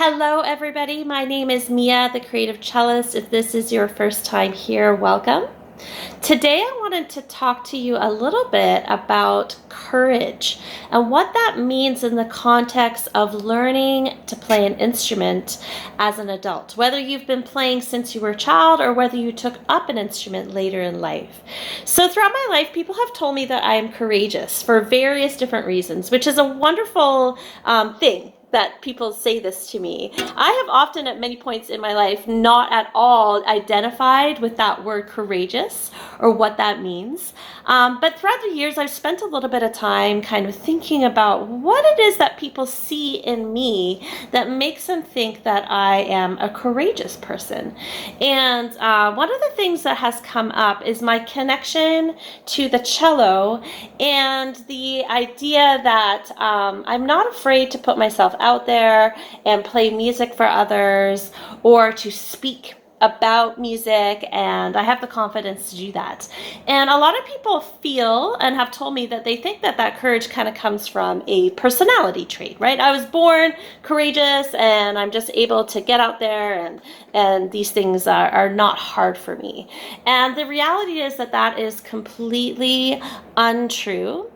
Hello everybody, my name is Mia, the creative cellist. If this is your first time here, welcome. Today I wanted to talk to you a little bit about courage and what that means in the context of learning to play an instrument as an adult, whether you've been playing since you were a child or whether you took up an instrument later in life. So throughout my life, people have told me that I am courageous for various different reasons, which is a wonderful thing that people say this to me. I have often at many points in my life not at all identified with that word courageous or what that means. But throughout the years, I've spent a little bit of time kind of thinking about what it is that people see in me that makes them think that I am a courageous person. And one of the things that has come up is my connection to the cello and the idea that I'm not afraid to put myself out there and play music for others or to speak about music, and I have the confidence to do that. And a lot of people feel and have told me that they think that that courage kind of comes from a personality trait, right? I was born courageous and I'm just able to get out there and these things are not hard for me. And the reality is that that is completely untrue.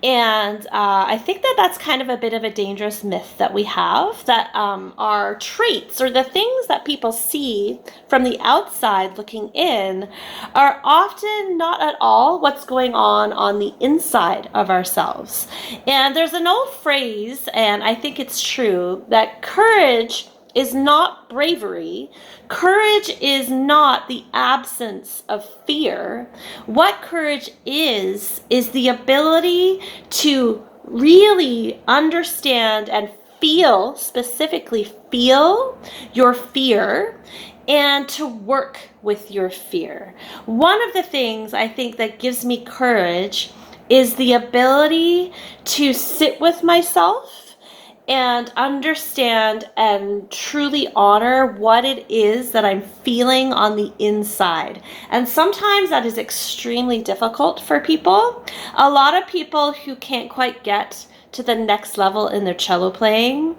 And I think that that's kind of a bit of a dangerous myth that we have, that our traits or the things that people see from the outside looking in are often not at all what's going on the inside of ourselves. And there's an old phrase, and I think it's true, that courage is not bravery. Courage is not the absence of fear. What courage is the ability to really understand and feel, specifically feel your fear and to work with your fear. One of the things I think that gives me courage is the ability to sit with myself and understand and truly honor what it is that I'm feeling on the inside. And sometimes that is extremely difficult for people. A lot of people who can't quite get to the next level in their cello playing,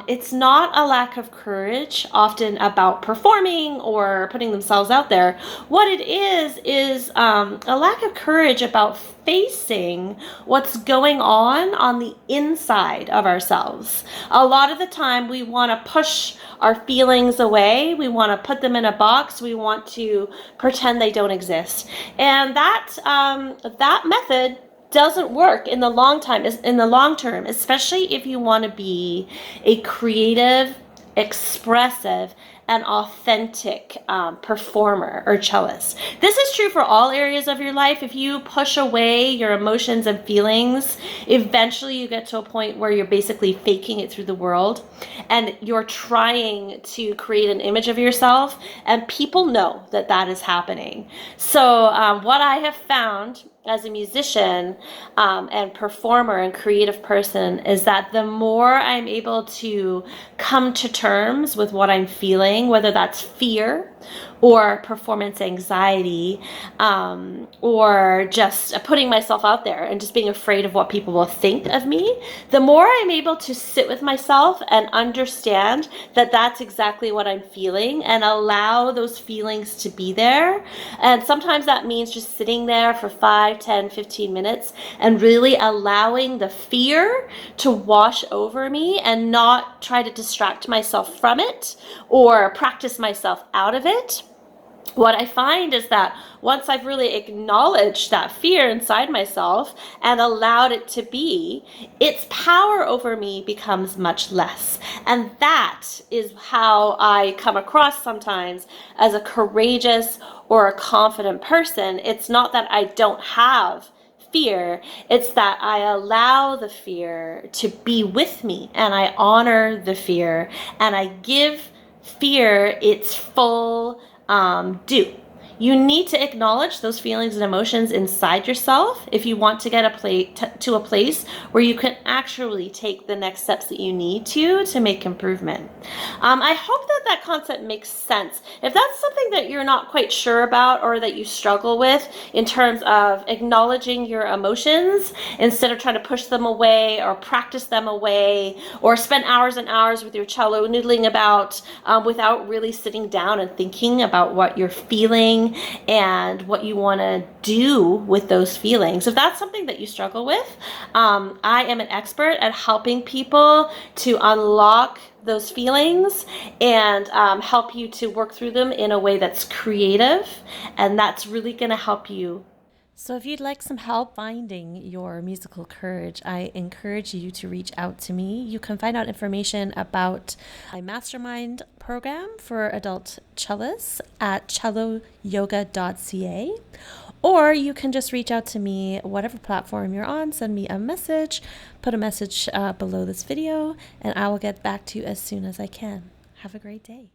it's not a lack of courage often about performing or putting themselves out there. What it is a lack of courage about facing what's going on the inside of ourselves. A lot of the time we want to push our feelings away. We want to put them in a box. We want to pretend they don't exist. And that method doesn't work in the long term, especially if you want to be a creative, expressive, and authentic performer or cellist. This is true for all areas of your life. If you push away your emotions and feelings, eventually you get to a point where you're basically faking it through the world and you're trying to create an image of yourself, and people know that that is happening. So what I have found as a musician and performer and creative person is that the more I'm able to come to terms with what I'm feeling, whether that's fear or performance anxiety, or just putting myself out there and just being afraid of what people will think of me, the more I'm able to sit with myself and understand that that's exactly what I'm feeling and allow those feelings to be there. And sometimes that means just sitting there for 5, 10, 15 minutes and really allowing the fear to wash over me and not try to distract myself from it or practice myself out of it. What I find is that once I've really acknowledged that fear inside myself and allowed it to be, its power over me becomes much less. And that is how I come across sometimes as a courageous or a confident person. It's not that I don't have fear, it's that I allow the fear to be with me and I honor the fear and I give fear its full due. You need to acknowledge those feelings and emotions inside yourself if you want to get to a place where you can actually take the next steps that you need to make improvement. I hope that that concept makes sense. If that's something that you're not quite sure about or that you struggle with in terms of acknowledging your emotions instead of trying to push them away or practice them away or spend hours and hours with your cello noodling about without really sitting down and thinking about what you're feeling and what you want to do with those feelings. If that's something that you struggle with, I am an expert at helping people to unlock those feelings and help you to work through them in a way that's creative, and that's really going to help you. So if you'd like some help finding your musical courage, I encourage you to reach out to me. You can find out information about my mastermind program for adult cellists at celloyoga.ca, or you can just reach out to me, whatever platform you're on, send me a message, put a message below this video, and I will get back to you as soon as I can. Have a great day.